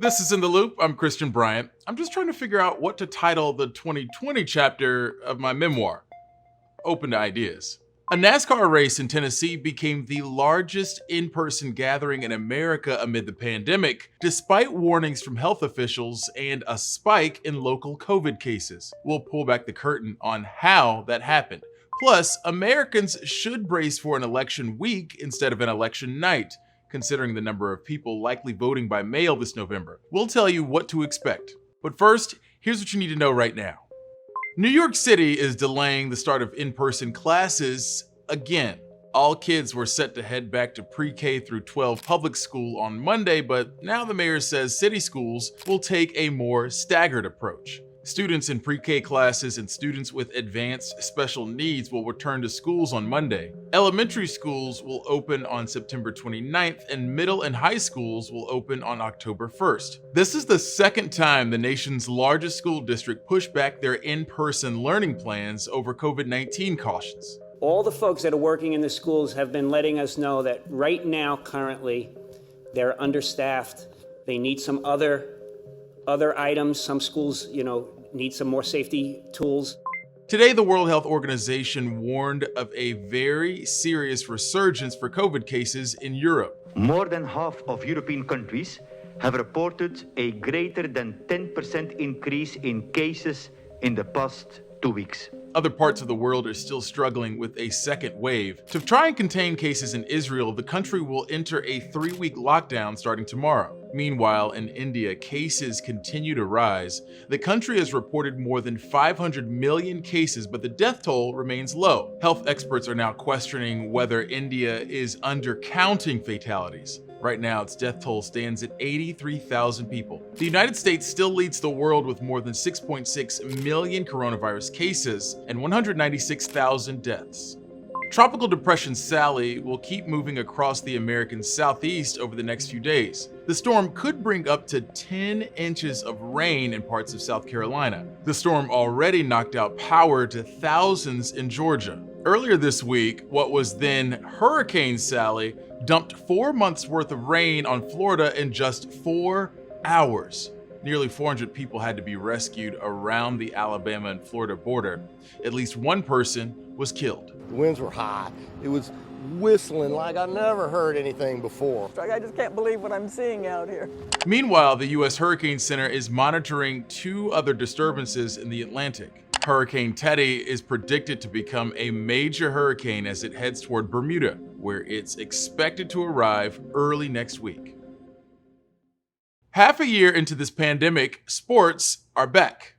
This is In the Loop. I'm Christian Bryant. I'm just trying to figure out what to title the 2020 chapter of my memoir. Open to ideas. A NASCAR race in Tennessee became the largest in-person gathering in America amid the pandemic, despite warnings from health officials and a spike in local COVID cases. We'll pull back the curtain on how that happened. Plus, Americans should brace for an election week instead of an election night, considering the number of people likely voting by mail this November. We'll tell you what to expect. But first, here's what you need to know right now. New York City is delaying the start of in-person classes again. All kids were set to head back to pre-K through 12 public school on Monday, but now the mayor says city schools will take a more staggered approach. Students in pre-K classes and students with advanced special needs will return to schools on Monday. Elementary schools will open on September 29th, and middle and high schools will open on October 1st. This is the second time the nation's largest school district pushed back their in-person learning plans over COVID-19 cautions. All the folks that are working in the schools have been letting us know that right now, currently, they're understaffed. They need some other items. Some schools, need some more safety tools. Today, the World Health Organization warned of a very serious resurgence for COVID cases in Europe. More than half of European countries have reported a greater than 10% increase in cases in the past 2 weeks. Other parts of the world are still struggling with a second wave. To try and contain cases in Israel, the country will enter a 3-week lockdown starting tomorrow. Meanwhile, in India, cases continue to rise. The country has reported more than 500 million cases, but the death toll remains low. Health experts are now questioning whether India is undercounting fatalities. Right now, its death toll stands at 83,000 people. The United States still leads the world with more than 6.6 million coronavirus cases and 196,000 deaths. Tropical Depression Sally will keep moving across the American southeast over the next few days. The storm could bring up to 10 inches of rain in parts of South Carolina. The storm already knocked out power to thousands in Georgia. Earlier this week, what was then Hurricane Sally dumped 4 months worth of rain on Florida in just 4 hours. Nearly 400 people had to be rescued around the Alabama and Florida border. At least one person was killed. The winds were high. It was whistling like I never heard anything before. I just can't believe what I'm seeing out here. Meanwhile, the U.S. Hurricane Center is monitoring 2 other disturbances in the Atlantic. Hurricane Teddy is predicted to become a major hurricane as it heads toward Bermuda, where it's expected to arrive early next week. Half a year into this pandemic, sports are back.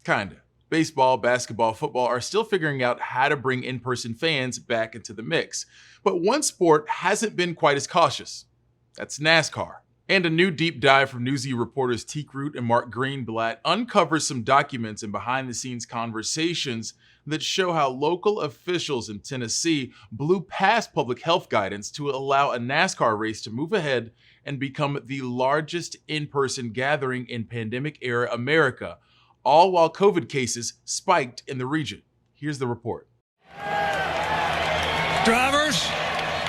Kinda. Baseball, basketball, football are still figuring out how to bring in-person fans back into the mix. But one sport hasn't been quite as cautious. That's NASCAR. And a new deep dive from Newsy reporters Teak Root and Mark Greenblatt uncovers some documents and behind-the-scenes conversations that show how local officials in Tennessee blew past public health guidance to allow a NASCAR race to move ahead and become the largest in-person gathering in pandemic-era America, all while COVID cases spiked in the region. Here's the report. Drivers,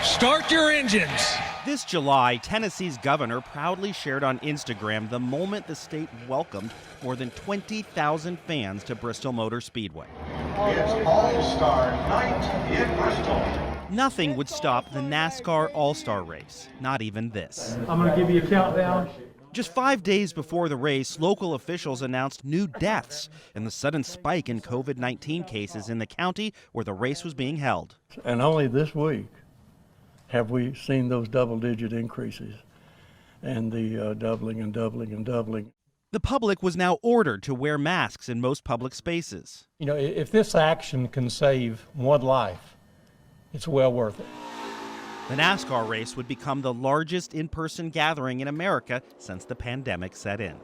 start your engines. This July, Tennessee's governor proudly shared on Instagram the moment the state welcomed more than 20,000 fans to Bristol Motor Speedway. It's All-Star Night in Bristol. Nothing would stop the NASCAR All-Star race, not even this. I'm going to give you a countdown. Just 5 days before the race, local officials announced new deaths and the sudden spike in COVID-19 cases in the county where the race was being held. And only this week have we seen those double-digit increases and the doubling and doubling and doubling. The public was now ordered to wear masks in most public spaces. If this action can save one life, it's well worth it. The NASCAR race would become the largest in-person gathering in America since the pandemic set in.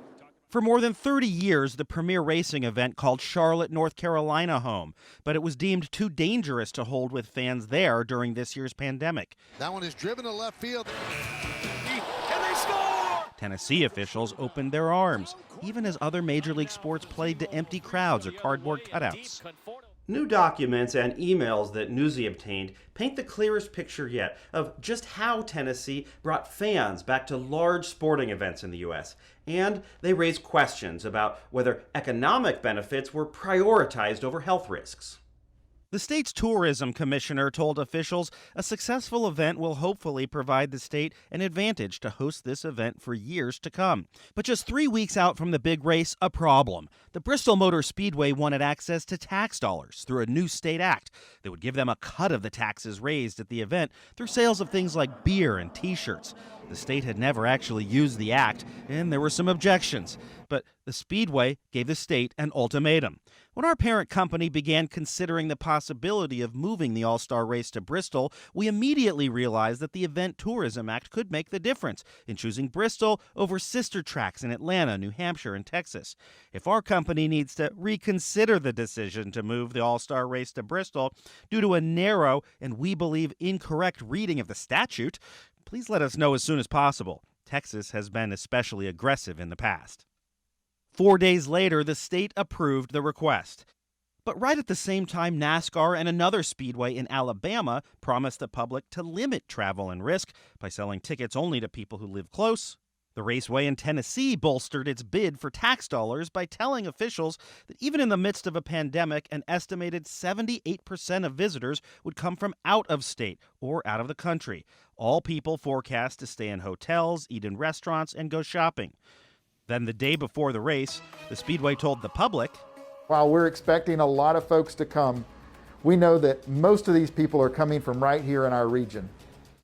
For more than 30 years, the premier racing event called Charlotte, North Carolina home, but it was deemed too dangerous to hold with fans there during this year's pandemic. That one is driven to left field. And they score! Tennessee officials opened their arms, even as other major league sports played to empty crowds or cardboard cutouts. New documents and emails that Newsy obtained paint the clearest picture yet of just how Tennessee brought fans back to large sporting events in the U.S., and they raise questions about whether economic benefits were prioritized over health risks. The state's tourism commissioner told officials a successful event will hopefully provide the state an advantage to host this event for years to come. But just 3 weeks out from the big race, a problem. The Bristol Motor Speedway wanted access to tax dollars through a new state act that would give them a cut of the taxes raised at the event through sales of things like beer and T-shirts. The state had never actually used the act, and there were some objections. But the Speedway gave the state an ultimatum. When our parent company began considering the possibility of moving the All-Star race to Bristol, we immediately realized that the Event Tourism Act could make the difference in choosing Bristol over sister tracks in Atlanta, New Hampshire, and Texas. If our company needs to reconsider the decision to move the All-Star race to Bristol due to a narrow and we believe incorrect reading of the statute, please let us know as soon as possible. Texas has been especially aggressive in the past. 4 days later, the state approved the request. But right at the same time, NASCAR and another speedway in Alabama promised the public to limit travel and risk by selling tickets only to people who live close. The raceway in Tennessee bolstered its bid for tax dollars by telling officials that even in the midst of a pandemic, an estimated 78% of visitors would come from out of state or out of the country. All people forecast to stay in hotels, eat in restaurants, and go shopping. Then the day before the race, the Speedway told the public, while we're expecting a lot of folks to come, we know that most of these people are coming from right here in our region.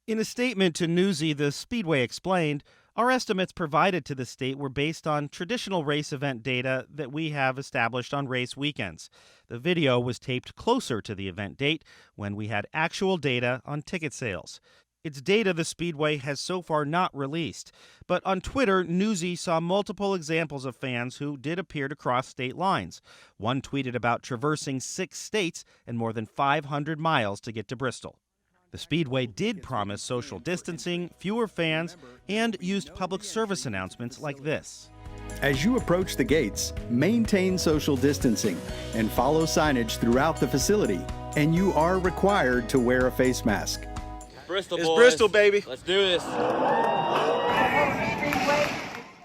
In a statement to Newsy, the Speedway explained, our estimates provided to the state were based on traditional race event data that we have established on race weekends. The video was taped closer to the event date when we had actual data on ticket sales. It's data the Speedway has so far not released. But on Twitter, Newsy saw multiple examples of fans who did appear to cross state lines. One tweeted about traversing 6 states and more than 500 miles to get to Bristol. The Speedway did promise social distancing, fewer fans, and used public service announcements like this. As you approach the gates, maintain social distancing and follow signage throughout the facility, and you are required to wear a face mask. Bristol, it's boys. Bristol, baby. Let's do this.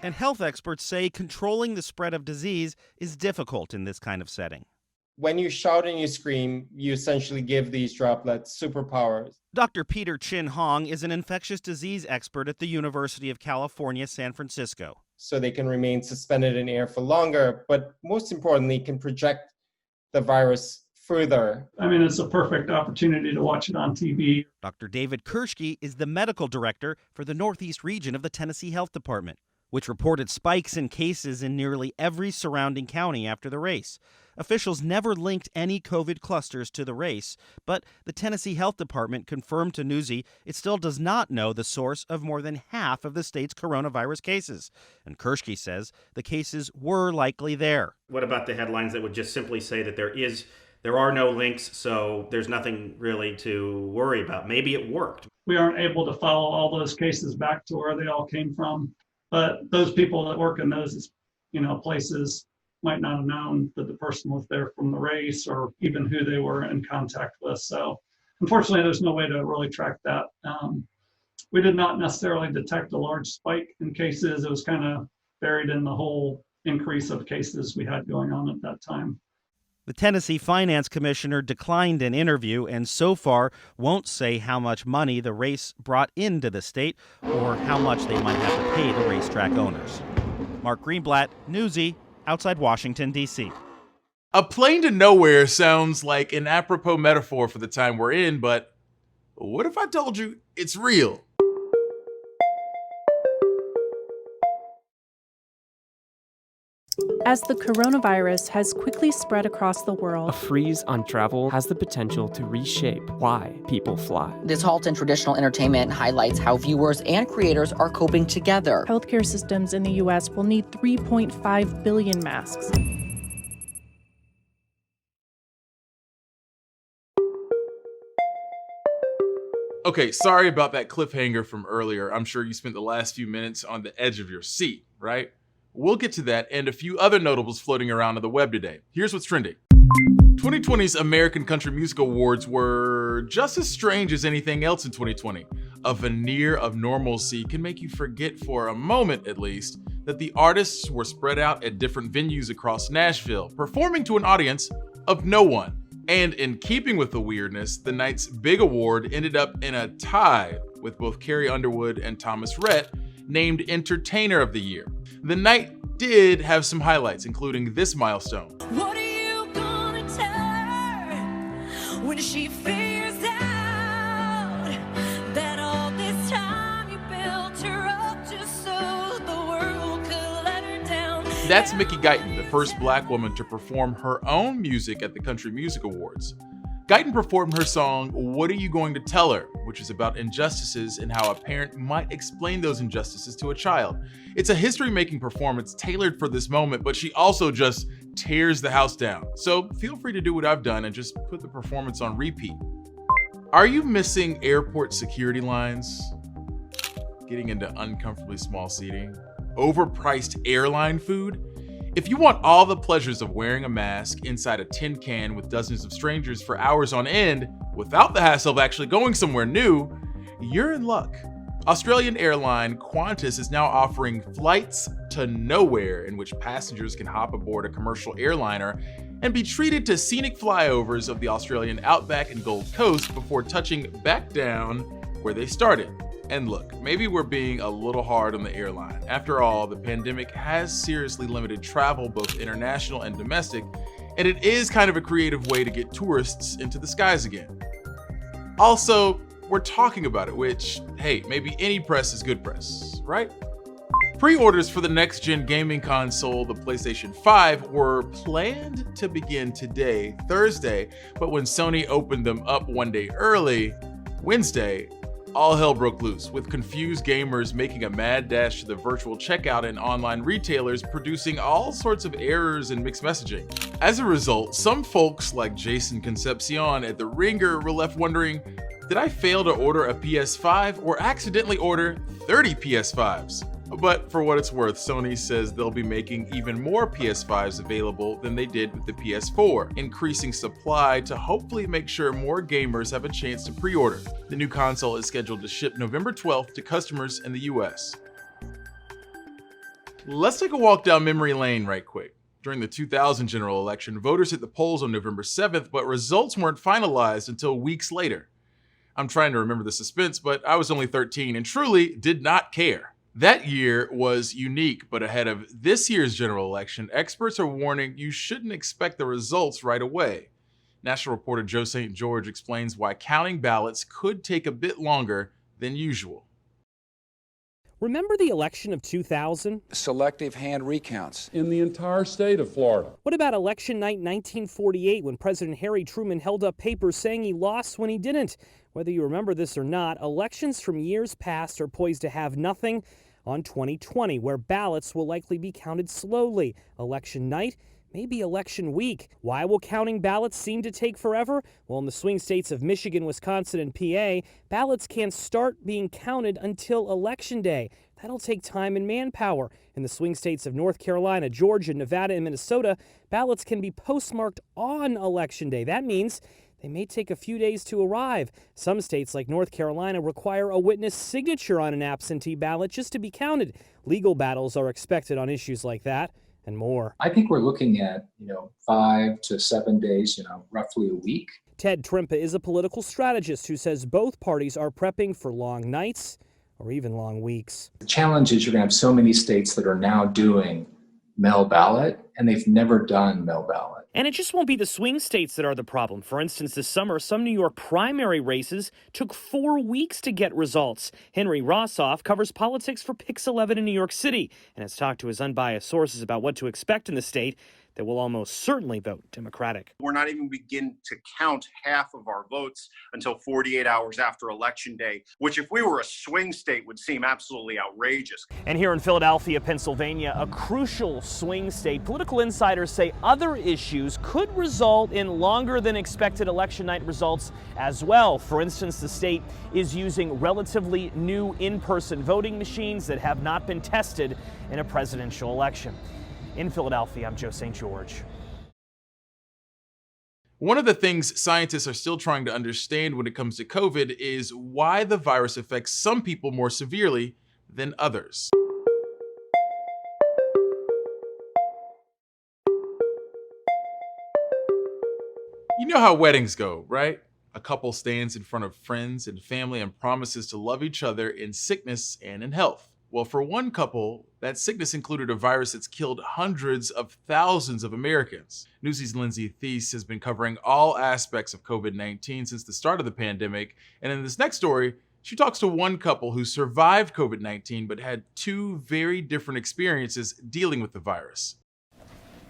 And health experts say controlling the spread of disease is difficult in this kind of setting. When you shout and you scream, you essentially give these droplets superpowers. Dr. Peter Chin Hong is an infectious disease expert at the University of California, San Francisco. So they can remain suspended in air for longer, but most importantly, can project the virus further. I mean, it's a perfect opportunity to watch it on TV. Dr. David Kershke is the medical director for the Northeast region of the Tennessee Health Department, which reported spikes in cases in nearly every surrounding county after the race. Officials never linked any COVID clusters to the race, but the Tennessee Health Department confirmed to Newsy it still does not know the source of more than half of the state's coronavirus cases. And Kershke says the cases were likely there. What about the headlines that would just simply say that there are no links, so there's nothing really to worry about? Maybe it worked. We aren't able to follow all those cases back to where they all came from, but those people that work in those, places might not have known that the person was there from the race or even who they were in contact with. So unfortunately, there's no way to really track that. We did not necessarily detect a large spike in cases. It was kind of buried in the whole increase of cases we had going on at that time. The Tennessee Finance Commissioner declined an interview and so far won't say how much money the race brought into the state or how much they might have to pay the racetrack owners. Mark Greenblatt, Newsy, outside Washington, D.C. A plane to nowhere sounds like an apropos metaphor for the time we're in, but what if I told you it's real? As the coronavirus has quickly spread across the world, a freeze on travel has the potential to reshape why people fly. This halt in traditional entertainment highlights how viewers and creators are coping together. Healthcare systems in the U.S. will need 3.5 billion masks. Okay, sorry about that cliffhanger from earlier. I'm sure you spent the last few minutes on the edge of your seat, right? We'll get to that and a few other notables floating around on the web today. Here's what's trending. 2020's American Country Music Awards were just as strange as anything else in 2020. A veneer of normalcy can make you forget for a moment, at least, that the artists were spread out at different venues across Nashville, performing to an audience of no one. And in keeping with the weirdness, the night's big award ended up in a tie with both Carrie Underwood and Thomas Rhett named Entertainer of the Year. The night did have some highlights, including this milestone. What are you gonna tell her when she figures out that all this time you built her up just so the world could let her down? That's Mickey Guyton, the first Black woman to perform her own music at the Country Music Awards. Guyton performed her song, What Are You Going to Tell Her?, which is about injustices and how a parent might explain those injustices to a child. It's a history-making performance tailored for this moment, but she also just tears the house down. So feel free to do what I've done and just put the performance on repeat. Are you missing airport security lines? Getting into uncomfortably small seating? Overpriced airline food? If you want all the pleasures of wearing a mask inside a tin can with dozens of strangers for hours on end without the hassle of actually going somewhere new, you're in luck. Australian airline Qantas is now offering flights to nowhere in which passengers can hop aboard a commercial airliner and be treated to scenic flyovers of the Australian outback and Gold Coast before touching back down where they started. And look, maybe we're being a little hard on the airline. After all, the pandemic has seriously limited travel, both international and domestic, and it is kind of a creative way to get tourists into the skies again. Also, we're talking about it, which, hey, maybe any press is good press, right? Pre-orders for the next-gen gaming console, the PlayStation 5, were planned to begin today, Thursday, but when Sony opened them up one day early, Wednesday, all hell broke loose, with confused gamers making a mad dash to the virtual checkout and online retailers producing all sorts of errors and mixed messaging. As a result, some folks like Jason Concepcion at The Ringer were left wondering, did I fail to order a PS5 or accidentally order 30 PS5s? But for what it's worth, Sony says they'll be making even more PS5s available than they did with the PS4, increasing supply to hopefully make sure more gamers have a chance to pre-order. The new console is scheduled to ship November 12th to customers in the US. Let's take a walk down memory lane right quick. During the 2000 general election, voters hit the polls on November 7th, but results weren't finalized until weeks later. I'm trying to remember the suspense, but I was only 13 and truly did not care. That year was unique, but ahead of this year's general election, experts are warning you shouldn't expect the results right away. National reporter Joe St. George explains why counting ballots could take a bit longer than usual. Remember the election of 2000? Selective hand recounts. In the entire state of Florida. What about election night 1948 when President Harry Truman held up papers saying he lost when he didn't? Whether you remember this or not, elections from years past are poised to have nothing on 2020, where ballots will likely be counted slowly. Election night, maybe election week. Why will counting ballots seem to take forever? Well, in the swing states of Michigan, Wisconsin, and PA, ballots can't start being counted until Election Day. That'll take time and manpower. In the swing states of North Carolina, Georgia, Nevada, and Minnesota, ballots can be postmarked on Election Day. That means they may take a few days to arrive. Some states, like North Carolina, require a witness signature on an absentee ballot just to be counted. Legal battles are expected on issues like that and more. I think we're looking at, 5 to 7 days, roughly a week. Ted Trimpa is a political strategist who says both parties are prepping for long nights or even long weeks. The challenge is you're going to have so many states that are now doing mail ballot, and they've never done mail ballot. And it just won't be the swing states that are the problem. For instance, this summer, some New York primary races took 4 weeks to get results. Henry Rossoff covers politics for Pix 11 in New York City and has talked to his unbiased sources about what to expect in the state that will almost certainly vote Democratic. We're not even begin to count half of our votes until 48 hours after Election Day, which if we were a swing state would seem absolutely outrageous. And here in Philadelphia, Pennsylvania, a crucial swing state, political insiders say other issues could result in longer than expected election night results as well. For instance, the state is using relatively new in-person voting machines that have not been tested in a presidential election. In Philadelphia, I'm Joe St. George. One of the things scientists are still trying to understand when it comes to COVID is why the virus affects some people more severely than others. You know how weddings go, right? A couple stands in front of friends and family and promises to love each other in sickness and in health. Well, for one couple, that sickness included a virus that's killed hundreds of thousands of Americans. Newsy's Lindsay Thies has been covering all aspects of COVID-19 since the start of the pandemic, and in this next story, she talks to one couple who survived COVID-19 but had two very different experiences dealing with the virus.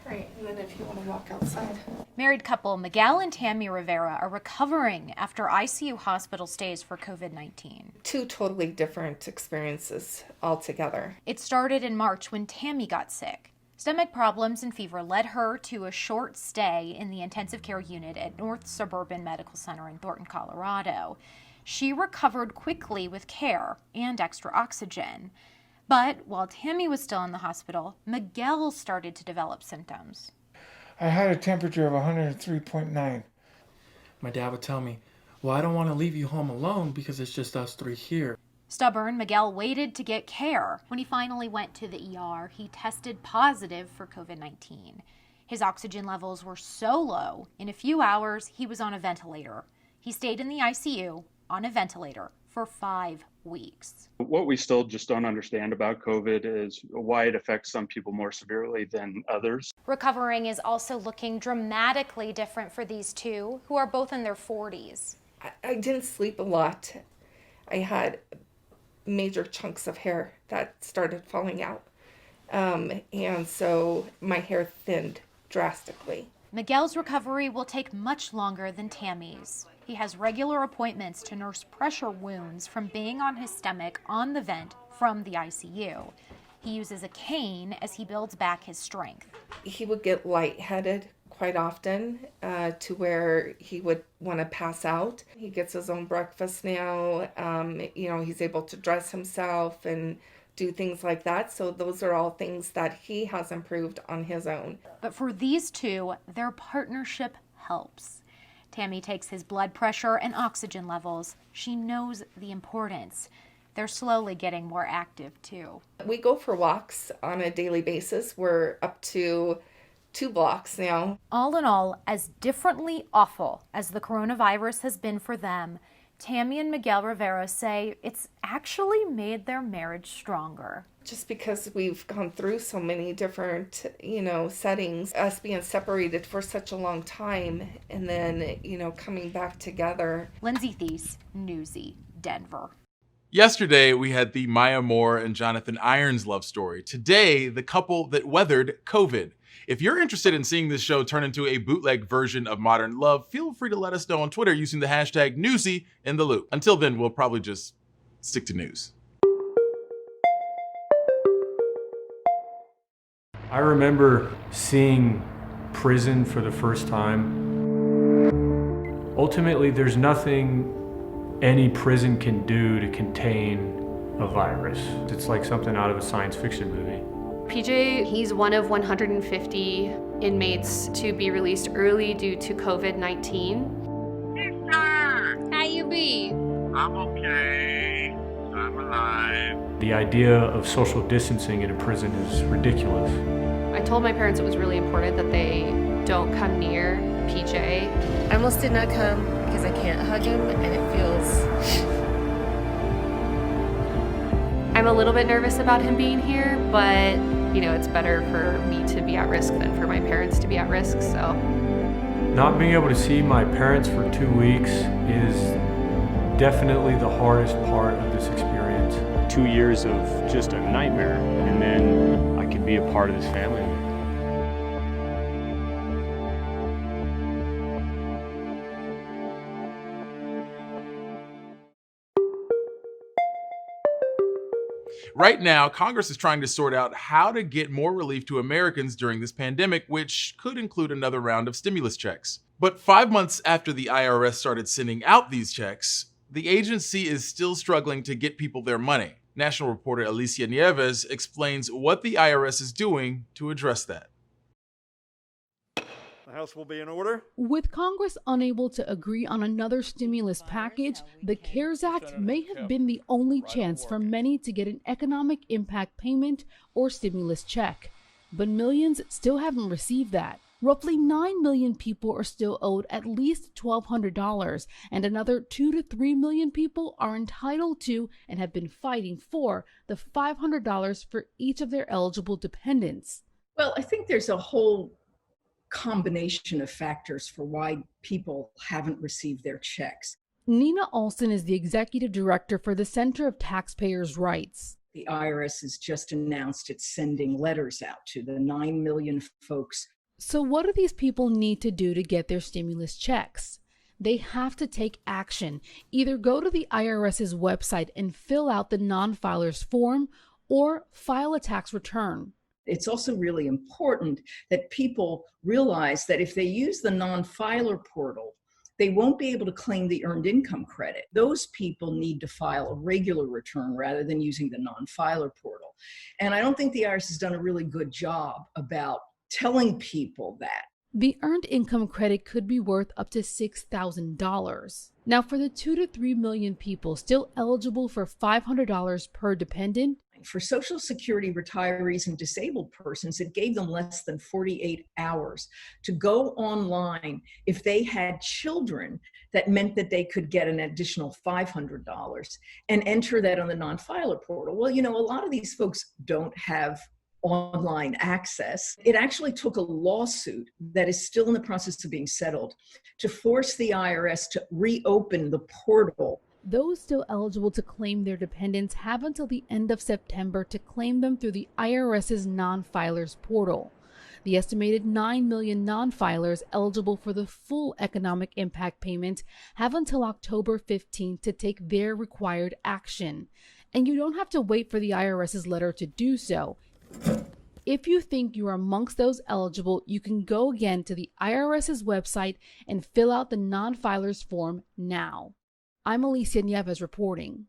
Right, and then if you want to walk outside. Married couple Miguel and Tammy Rivera are recovering after ICU hospital stays for COVID-19. Two totally different experiences altogether. It started in March when Tammy got sick. Stomach problems and fever led her to a short stay in the intensive care unit at North Suburban Medical Center in Thornton, Colorado. She recovered quickly with care and extra oxygen. But while Tammy was still in the hospital, Miguel started to develop symptoms. I had a temperature of 103.9. My dad would tell me, well, I don't want to leave you home alone because it's just us three here. Stubborn, Miguel waited to get care. When he finally went to the ER, he tested positive for COVID-19. His oxygen levels were so low, in a few hours, he was on a ventilator. He stayed in the ICU on a ventilator for 5 weeks. What we still just don't understand about COVID is why it affects some people more severely than others. Recovering is also looking dramatically different for these two, who are both in their 40s. I didn't sleep a lot. I had major chunks of hair that started falling out. And so my hair thinned drastically. Miguel's recovery will take much longer than Tammy's. He has regular appointments to nurse pressure wounds from being on his stomach on the vent from the ICU. He uses a cane as he builds back his strength. He would get lightheaded quite often to where he would want to pass out. He gets his own breakfast now. He's able to dress himself and do things like that. So those are all things that he has improved on his own. But for these two, their partnership helps. Tammy takes his blood pressure and oxygen levels. She knows the importance. They're slowly getting more active too. We go for walks on a daily basis. We're up to 2 blocks now. All in all, as differently awful as the coronavirus has been for them, Tammy and Miguel Rivera say it's actually made their marriage stronger. Just because we've gone through so many different, settings, us being separated for such a long time and then, coming back together. Lindsay Thies, Newsy, Denver. Yesterday, we had the Maya Moore and Jonathan Irons love story. Today, the couple that weathered COVID. If you're interested in seeing this show turn into a bootleg version of Modern Love, feel free to let us know on Twitter using the hashtag #NewsyInTheLoop. Until then, we'll probably just stick to news. I remember seeing prison for the first time. Ultimately, there's nothing any prison can do to contain a virus. It's like something out of a science fiction movie. PJ, he's one of 150 inmates to be released early due to COVID-19. Sister! How you be? I'm okay. I'm alive. The idea of social distancing in a prison is ridiculous. I told my parents it was really important that they don't come near PJ. I almost did not come because I can't hug him and it feels... I'm a little bit nervous about him being here, but it's better for me to be at risk than for my parents to be at risk, so. Not being able to see my parents for 2 weeks is definitely the hardest part of this experience. 2 years of just a nightmare, and then I could be a part of this family. Right now, Congress is trying to sort out how to get more relief to Americans during this pandemic, which could include another round of stimulus checks. But 5 months after the IRS started sending out these checks, the agency is still struggling to get people their money. National reporter Alicia Nieves explains what the IRS is doing to address that. The House will be in order. With Congress unable to agree on another stimulus package, the CARES Act may have been the only chance for many to get an economic impact payment or stimulus check. But millions still haven't received that. Roughly 9 million people are still owed at least $1,200, and another 2 to 3 million people are entitled to and have been fighting for the $500 for each of their eligible dependents. Well, I think there's a whole combination of factors for why people haven't received their checks. Nina Alston is the executive director for the Center of Taxpayers' Rights. The IRS has just announced it's sending letters out to the 9 million folks. So what do these people need to do to get their stimulus checks? They have to take action. Either go to the IRS's website and fill out the non-filer's form or file a tax return. It's also really important that people realize that if they use the non-filer portal, they won't be able to claim the earned income credit. Those people need to file a regular return rather than using the non-filer portal. And I don't think the IRS has done a really good job about telling people that. The earned income credit could be worth up to $6,000. Now, for the 2 to 3 million people still eligible for $500 per dependent, for Social Security retirees and disabled persons, it gave them less than 48 hours to go online. If they had children, that meant that they could get an additional $500 and enter that on the non-filer portal. Well, you know, a lot of these folks don't have online access. It actually took a lawsuit that is still in the process of being settled to force the IRS to reopen the portal. Those still eligible to claim their dependents have until the end of September to claim them through the IRS's non-filers portal. The estimated 9 million non-filers eligible for the full economic impact payment have until October 15th to take their required action. And you don't have to wait for the IRS's letter to do so. If you think you are amongst those eligible, you can go again to the IRS's website and fill out the non-filers form now. I'm Alicia Nieves reporting.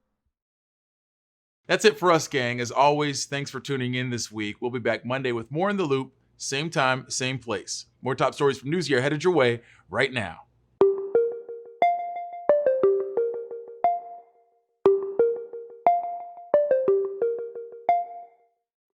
That's it for us, gang. As always, thanks for tuning in this week. We'll be back Monday with more In the Loop, same time, same place. More top stories from Newsy are headed your way right now.